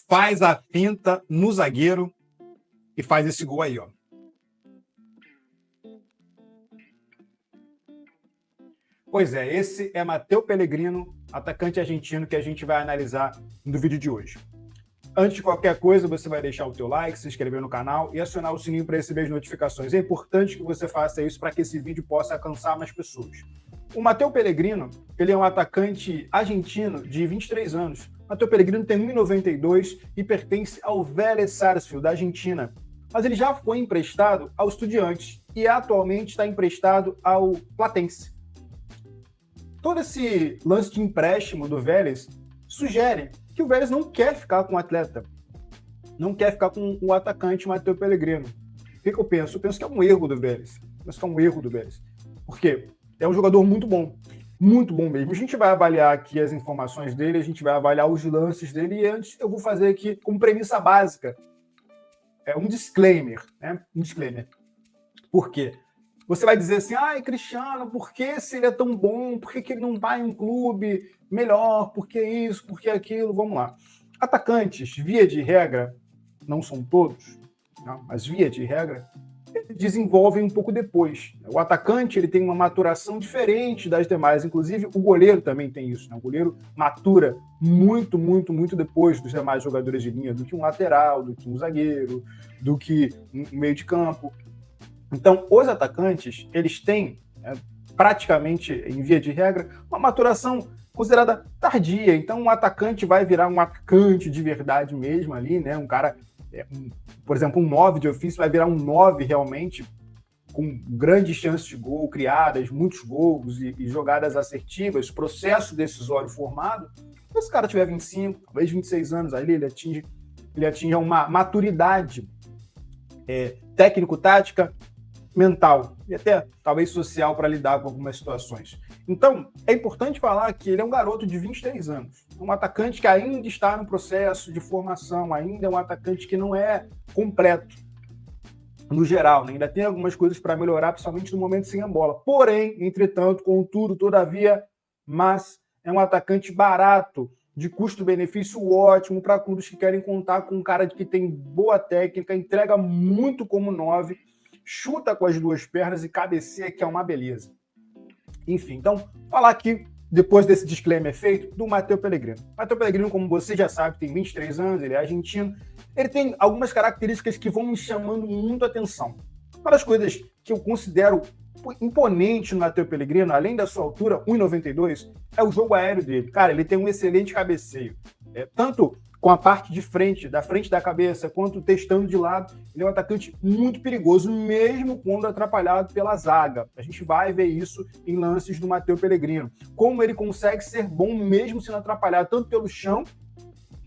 faz a finta no zagueiro e faz esse gol aí, ó. Pois é, esse é Matteo Pellegrino, atacante argentino que a gente vai analisar no vídeo de hoje. Antes de qualquer coisa, você vai deixar o teu like, se inscrever no canal e acionar o sininho para receber as notificações. É importante que você faça isso para que esse vídeo possa alcançar mais pessoas. O Matteo Pellegrino, ele é um atacante argentino de 23 anos. Matteo Pellegrino tem 1,92 e pertence ao Vélez Sarsfield, da Argentina. Mas ele já foi emprestado ao Estudiantes e atualmente está emprestado ao Platense. Todo esse lance de empréstimo do Vélez sugere que o Vélez não quer ficar com o atleta, não quer ficar com o atacante Matteo Pellegrino. O que eu penso? Eu penso que é um erro do Vélez. Por quê? É um jogador muito bom mesmo. A gente vai avaliar aqui as informações dele, a gente vai avaliar os lances dele e antes eu vou fazer aqui como premissa básica, um disclaimer, né? Por quê? Você vai dizer assim, Cristiano, por que se ele é tão bom? Por que ele não está em um clube melhor? Por que isso? Por que aquilo? Vamos lá. Atacantes, via de regra, não são todos, não, mas via de regra, desenvolvem um pouco depois. O atacante ele tem uma maturação diferente das demais, inclusive o goleiro também tem isso. Né? O goleiro matura muito depois dos demais jogadores de linha, do que um lateral, do que um zagueiro, do que um meio de campo. Então, os atacantes, eles têm, praticamente, em via de regra, uma maturação considerada tardia. Então, um atacante vai virar um atacante de verdade mesmo ali, né? Um cara, por exemplo, um 9 de ofício vai virar um 9 realmente, com grandes chances de gol criadas, muitos gols e jogadas assertivas, processo decisório formado. Se esse cara tiver 25, talvez 26 anos ali, ele atinja uma maturidade técnico-tática, mental e até talvez social para lidar com algumas situações. Então, é importante falar que ele é um garoto de 23 anos, um atacante que ainda está no processo de formação, ainda é um atacante que não é completo no geral, né? Ainda tem algumas coisas para melhorar, principalmente no momento sem a bola. Porém, entretanto, contudo, todavia, mas é um atacante barato, de custo-benefício ótimo para clubes que querem contar com um cara que tem boa técnica, entrega muito como 9, chuta com as duas pernas e cabeceia, que é uma beleza. Enfim, então, falar aqui, depois desse disclaimer feito, do Matteo Pellegrino. Matteo Pellegrino, como você já sabe, tem 23 anos, ele é argentino. Ele tem algumas características que vão me chamando muito a atenção. Uma das coisas que eu considero imponente no Matteo Pellegrino, além da sua altura, 1,92, é o jogo aéreo dele. Cara, ele tem um excelente cabeceio. Tanto com a parte de frente, da frente da cabeça, quanto testando de lado, ele é um atacante muito perigoso, mesmo quando atrapalhado pela zaga. A gente vai ver isso em lances do Matteo Pellegrino. Como ele consegue ser bom mesmo sendo atrapalhado, tanto pelo chão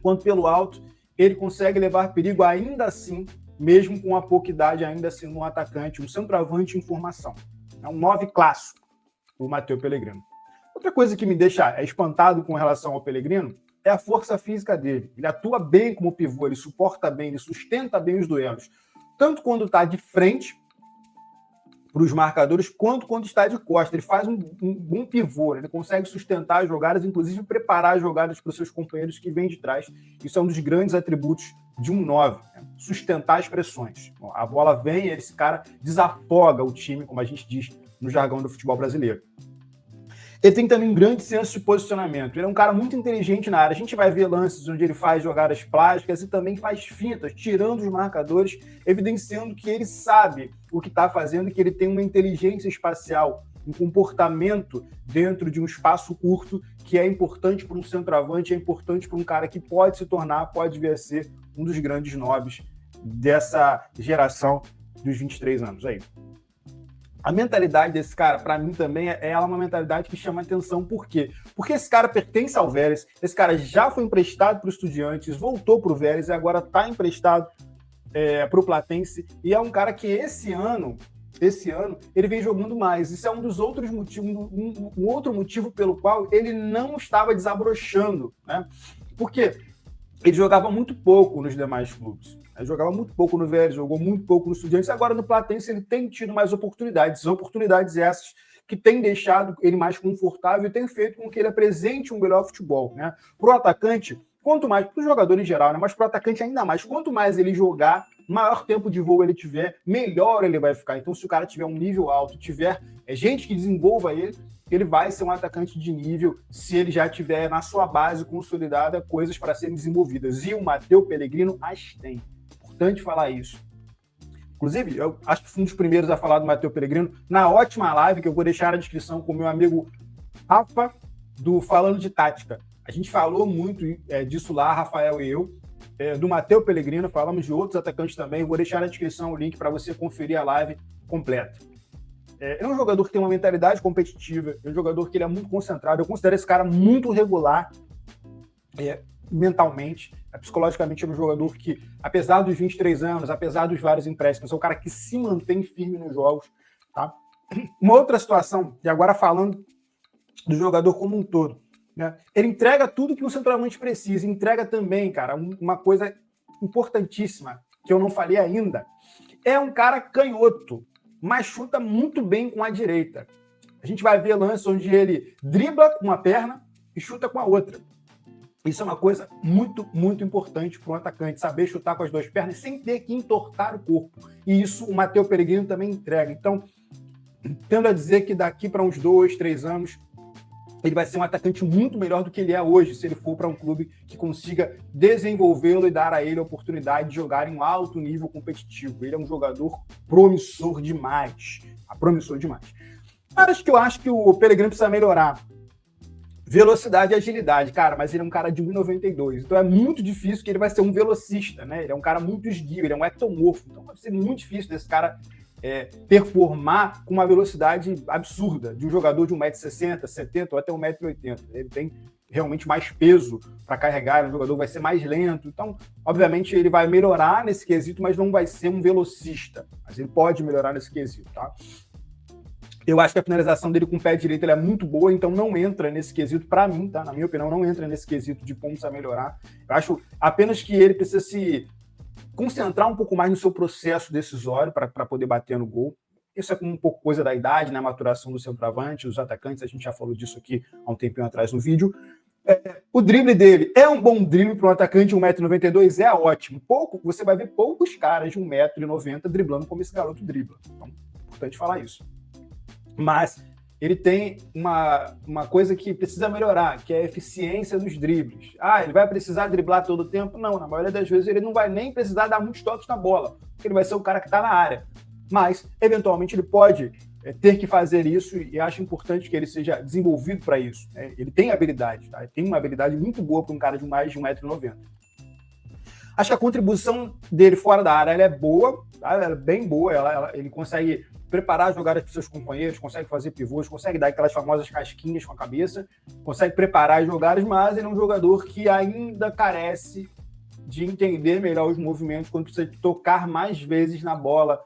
quanto pelo alto, ele consegue levar perigo ainda assim, mesmo com a pouca idade, ainda sendo um atacante, um centroavante em formação. É um 9 clássico, o Matteo Pellegrino. Outra coisa que me deixa espantado com relação ao Pellegrino é a força física dele. Ele atua bem como pivô, ele suporta bem, ele sustenta bem os duelos. Tanto quando está de frente para os marcadores, quanto quando está de costa. Ele faz um bom pivô, ele consegue sustentar as jogadas, inclusive preparar as jogadas para os seus companheiros que vêm de trás. Isso é um dos grandes atributos de um 9, né? Sustentar as pressões. Bom, a bola vem e esse cara desafoga o time, como a gente diz no jargão do futebol brasileiro. Ele tem também um grande senso de posicionamento. Ele é um cara muito inteligente na área. A gente vai ver lances onde ele faz jogadas plásticas e também faz fintas, tirando os marcadores, evidenciando que ele sabe o que está fazendo e que ele tem uma inteligência espacial, um comportamento dentro de um espaço curto que é importante para um centroavante, é importante para um cara que pode se tornar, pode vir a ser um dos grandes nobres dessa geração dos 23 anos aí. A mentalidade desse cara, para mim também, ela é uma mentalidade que chama atenção. Por quê? Porque esse cara pertence ao Vélez, esse cara já foi emprestado para o Estudiantes, voltou para o Vélez e agora está emprestado para o Platense. E é um cara que esse ano, ele vem jogando mais. Isso é um dos outros motivos, um outro motivo pelo qual ele não estava desabrochando, né? Porque ele jogava muito pouco nos demais clubes. Ele jogava muito pouco no Vélez, jogou muito pouco no Estudiantes. Agora no Platense ele tem tido mais oportunidades essas que têm deixado ele mais confortável e tem feito com que ele apresente um melhor futebol, né? Para o atacante, Quanto mais, para o jogador em geral, né? Mas para o atacante ainda mais, quanto mais ele jogar, maior tempo de voo ele tiver, melhor ele vai ficar. Então, se o cara tiver um nível alto, tiver gente que desenvolva ele, ele vai ser um atacante de nível se ele já tiver na sua base consolidada coisas para serem desenvolvidas. E o Matteo Pellegrino as tem. Importante falar isso. Inclusive, eu acho que fui um dos primeiros a falar do Matteo Pellegrino na ótima live que eu vou deixar na descrição com o meu amigo Rafa, do Falando de Tática. A gente falou muito disso lá, Rafael e eu, do Matteo Pellegrino, falamos de outros atacantes também. Vou deixar na descrição o link para você conferir a live completa. Ele é um jogador que tem uma mentalidade competitiva, é um jogador que ele é muito concentrado. Eu considero esse cara muito regular mentalmente, psicologicamente. É um jogador que, apesar dos 23 anos, apesar dos vários empréstimos, é um cara que se mantém firme nos jogos. Tá? Uma outra situação, e agora falando do jogador como um todo, né? Ele entrega tudo que o centroavante precisa, entrega também, cara, uma coisa importantíssima que eu não falei ainda. É um cara canhoto, mas chuta muito bem com a direita. A gente vai ver lances onde ele dribla com uma perna e chuta com a outra. Isso é uma coisa muito, muito importante para um atacante, saber chutar com as duas pernas sem ter que entortar o corpo. E isso o Matteo Pellegrino também entrega. Então, tendo a dizer que daqui para uns 2, 3 anos, ele vai ser um atacante muito melhor do que ele é hoje, se ele for para um clube que consiga desenvolvê-lo e dar a ele a oportunidade de jogar em um alto nível competitivo. Ele é um jogador promissor demais. Promissor demais. Acho que o Pellegrino precisa melhorar velocidade e agilidade, cara, mas ele é um cara de 1,92, então é muito difícil que ele vai ser um velocista, né? Ele é um cara muito esguio, ele é um ectomorfo, então vai ser muito difícil desse cara performar com uma velocidade absurda de um jogador de 1,60m, 70 ou até 1,80m. Ele tem realmente mais peso para carregar, o jogador vai ser mais lento. Então, obviamente, ele vai melhorar nesse quesito, mas não vai ser um velocista. Mas ele pode melhorar nesse quesito, tá? Eu acho que a finalização dele com o pé direito é muito boa, então não entra nesse quesito, para mim, tá? Na minha opinião, não entra nesse quesito de pontos a melhorar. Eu acho apenas que ele precisa se concentrar um pouco mais no seu processo decisório para poder bater no gol. Isso é um pouco coisa da idade, né? A maturação do centroavante, dos atacantes, a gente já falou disso aqui há um tempinho atrás no vídeo. O drible dele é um bom drible para um atacante de 1,92m, é ótimo. Você vai ver poucos caras de 1,90m driblando como esse garoto dribla. Então, é importante falar isso. Mas ele tem uma coisa que precisa melhorar, que é a eficiência dos dribles. Ele vai precisar driblar todo o tempo? Não, na maioria das vezes ele não vai nem precisar dar muitos toques na bola, porque ele vai ser o cara que está na área. Mas, eventualmente, ele pode ter que fazer isso e acho importante que ele seja desenvolvido para isso. Ele tem habilidade, tá? Ele tem uma habilidade muito boa para um cara de mais de 1,90m. Acho que a contribuição dele fora da área ela é boa, tá? Ela é bem boa, ele consegue preparar as jogadas para seus companheiros, consegue fazer pivôs, consegue dar aquelas famosas casquinhas com a cabeça, consegue preparar as jogadas, mas ele é um jogador que ainda carece de entender melhor os movimentos quando precisa tocar mais vezes na bola,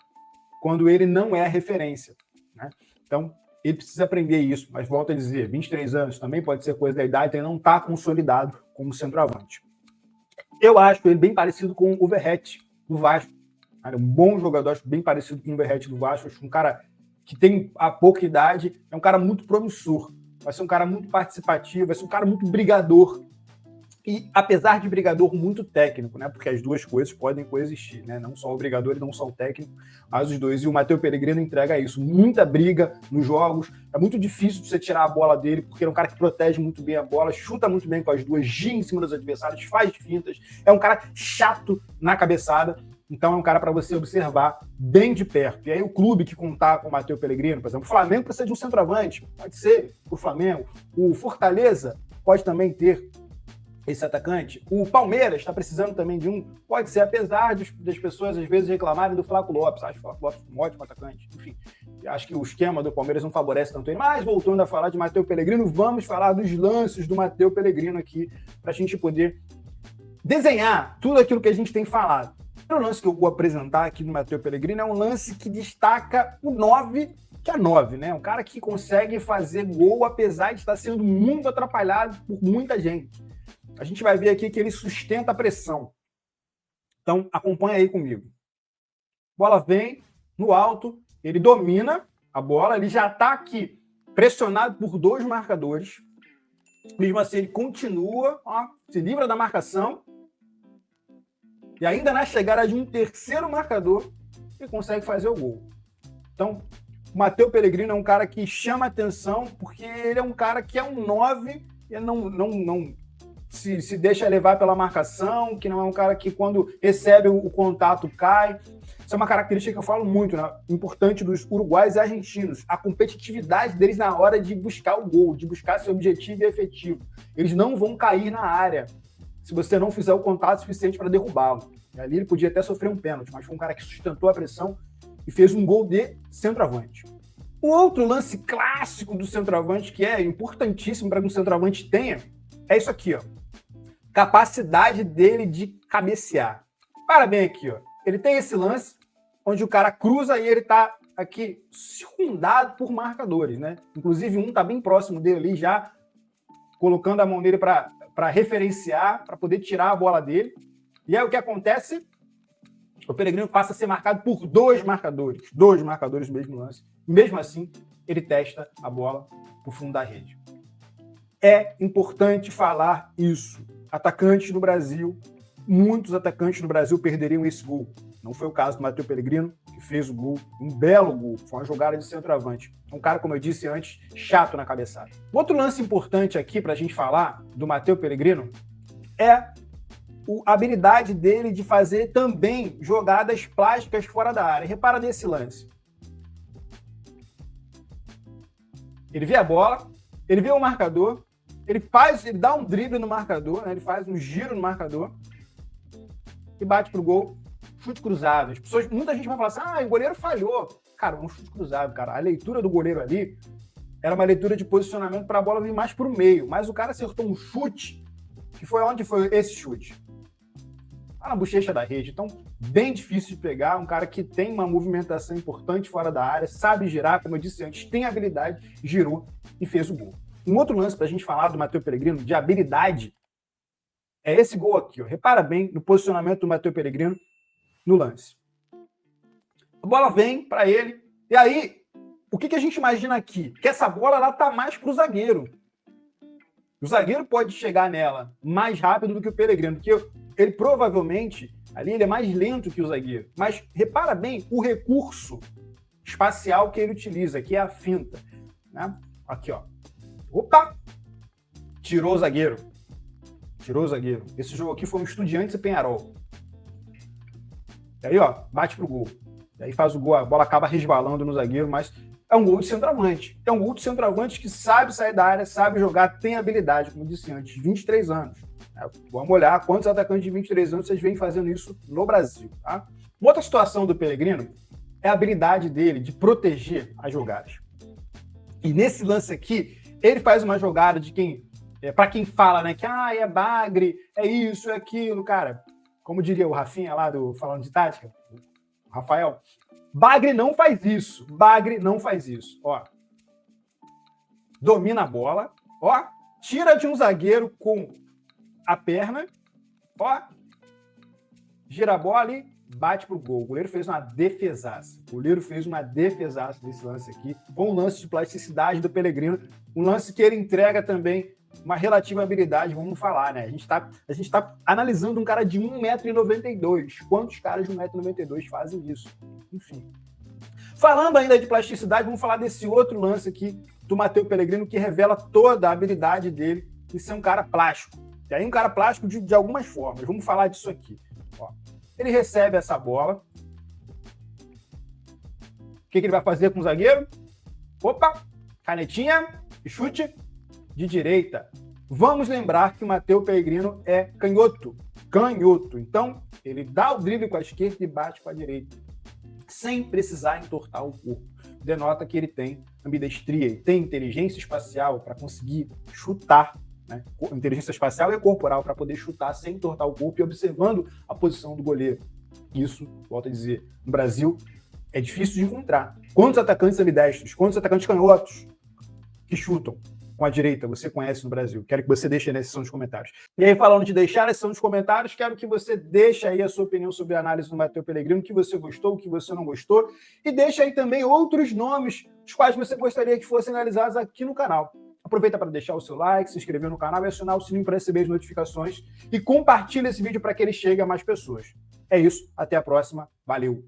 quando ele não é a referência, né? Então, ele precisa aprender isso, mas volto a dizer, 23 anos também pode ser coisa da idade, ele não está consolidado como centroavante. Eu acho ele bem parecido com o Verratti, do Vasco. É um bom jogador, acho bem parecido com o Verratti do Vasco. Acho um cara que tem a pouca idade, é um cara muito promissor. Vai ser um cara muito participativo, vai ser um cara muito brigador. E, apesar de brigador, muito técnico, né? Porque as duas coisas podem coexistir, né? Não só o brigador e não só o técnico, mas os dois. E o Matteo Pellegrino entrega isso. Muita briga nos jogos. É muito difícil você tirar a bola dele, porque é um cara que protege muito bem a bola, chuta muito bem com as duas, gira em cima dos adversários, faz fintas. É um cara chato na cabeçada. Então é um cara para você observar bem de perto. E aí o clube que contar com o Matteo Pellegrino, por exemplo, o Flamengo precisa de um centroavante. Pode ser o Flamengo. O Fortaleza pode também ter esse atacante. O Palmeiras está precisando também de um, pode ser, apesar das pessoas às vezes reclamarem do Flaco Lopes. Acho o Flaco Lopes um ótimo atacante. Enfim, acho que o esquema do Palmeiras não favorece tanto ele. Mas voltando a falar de Matteo Pellegrino, vamos falar dos lances do Matteo Pellegrino aqui, para a gente poder desenhar tudo aquilo que a gente tem falado. O lance que eu vou apresentar aqui no Matteo Pellegrino é um lance que destaca o 9, que é 9, né? Um cara que consegue fazer gol, apesar de estar sendo muito atrapalhado por muita gente. A gente vai ver aqui que ele sustenta a pressão. Então, acompanha aí comigo. Bola vem no alto, ele domina a bola, ele já está aqui pressionado por dois marcadores. Mesmo assim, ele continua, ó, se livra da marcação. E ainda na chegada de um terceiro marcador, ele consegue fazer o gol. Então, o Matteo Pellegrino é um cara que chama atenção, porque ele é um cara que é um 9, e não se deixa levar pela marcação, que não é um cara que quando recebe o contato cai. Isso é uma característica que eu falo muito, né? Importante dos uruguaios e argentinos. A competitividade deles na hora de buscar o gol, de buscar seu objetivo e efetivo. Eles não vão cair na área se você não fizer o contato suficiente para derrubá-lo. Ali ele podia até sofrer um pênalti, mas foi um cara que sustentou a pressão e fez um gol de centroavante. O outro lance clássico do centroavante, que é importantíssimo para que um centroavante tenha, é isso aqui, ó. Capacidade dele de cabecear. Para bem aqui, ó. Ele tem esse lance onde o cara cruza e ele está aqui circundado por marcadores, né? Inclusive um está bem próximo dele ali, já colocando a mão dele para referenciar, para poder tirar a bola dele. E aí o que acontece? O Pellegrino passa a ser marcado por dois marcadores no mesmo lance. E mesmo assim, ele testa a bola para o fundo da rede. É importante falar isso. Atacantes no Brasil, muitos atacantes no Brasil perderiam esse gol. Não foi o caso do Matteo Pellegrino, que fez o gol, um belo gol, foi uma jogada de centroavante. Um cara, como eu disse antes, chato na cabeçada. Outro lance importante aqui para a gente falar do Matteo Pellegrino é a habilidade dele de fazer também jogadas plásticas fora da área. Repara nesse lance. Ele vê a bola, ele vê o marcador, ele dá um drible no marcador, né? Ele faz um giro no marcador e bate pro gol. Chute cruzado. Muita gente vai falar assim, o goleiro falhou. Cara, um chute cruzado, cara. A leitura do goleiro ali era uma leitura de posicionamento para a bola vir mais pro meio, mas o cara acertou um chute, que foi onde foi esse chute? Na bochecha da rede. Então, bem difícil de pegar. Um cara que tem uma movimentação importante fora da área, sabe girar, como eu disse antes, tem habilidade, girou e fez o gol. Um outro lance para a gente falar do Matteo Pellegrino, de habilidade, é esse gol aqui. Ó. Repara bem no posicionamento do Matteo Pellegrino no lance. A bola vem para ele, e aí, o que a gente imagina aqui? Que essa bola ela tá mais para o zagueiro. O zagueiro pode chegar nela mais rápido do que o Pellegrino, porque ele provavelmente, ali ele é mais lento que o zagueiro. Mas repara bem o recurso espacial que ele utiliza, que é a finta. Né? Aqui, ó. Opa! Tirou o zagueiro. Esse jogo aqui foi um Estudiantes e Peñarol. E aí, ó, bate pro gol. E aí faz o gol, a bola acaba resbalando no zagueiro, mas é um gol de centroavante. É um gol de centroavante que sabe sair da área, sabe jogar, tem habilidade, como disse antes, 23 anos. Vamos olhar quantos atacantes de 23 anos vocês vêm fazendo isso no Brasil. Tá? Uma outra situação do Pellegrino é a habilidade dele de proteger as jogadas. E nesse lance aqui, ele faz uma jogada de quem, para quem fala, né, que é bagre, é isso, é aquilo, cara. Como diria o Rafinha lá do Falando de Tática, o Rafael, bagre não faz isso. Ó, domina a bola, ó, tira de um zagueiro com a perna, ó, gira a bola e bate pro gol. O goleiro fez uma defesaça. Nesse lance aqui. Foi um lance de plasticidade do Pellegrino, um lance que ele entrega também uma relativa habilidade, vamos falar, né? A gente tá analisando um cara de 1,92 m. Quantos caras de 1,92 m fazem isso? Enfim. Falando ainda de plasticidade, vamos falar desse outro lance aqui do Matteo Pellegrino, que revela toda a habilidade dele de ser um cara plástico. E aí um cara plástico de algumas formas. Vamos falar disso aqui. Ó. Ele recebe essa bola. O que ele vai fazer com o zagueiro? Opa! Canetinha e chute de direita. Vamos lembrar que o Matteo Pellegrino é canhoto. Então, ele dá o drible com a esquerda e bate com a direita, sem precisar entortar o corpo. Denota que ele tem ambidestria, ele tem inteligência espacial para conseguir chutar, né? Inteligência espacial e corporal para poder chutar sem entortar o corpo e observando a posição do goleiro. Isso, volto a dizer, no Brasil é difícil de encontrar. Quantos atacantes ambidestros, quantos atacantes canhotos que chutam com a direita você conhece no Brasil? Quero que você deixe aí na seção dos comentários. E aí, falando de deixar na seção dos comentários, quero que você deixe aí a sua opinião sobre a análise do Matteo Pellegrino, o que você gostou, o que você não gostou, e deixe aí também outros nomes dos quais você gostaria que fossem analisados aqui no canal. Aproveita para deixar o seu like, se inscrever no canal e acionar o sininho para receber as notificações. E compartilha esse vídeo para que ele chegue a mais pessoas. É isso, até a próxima. Valeu!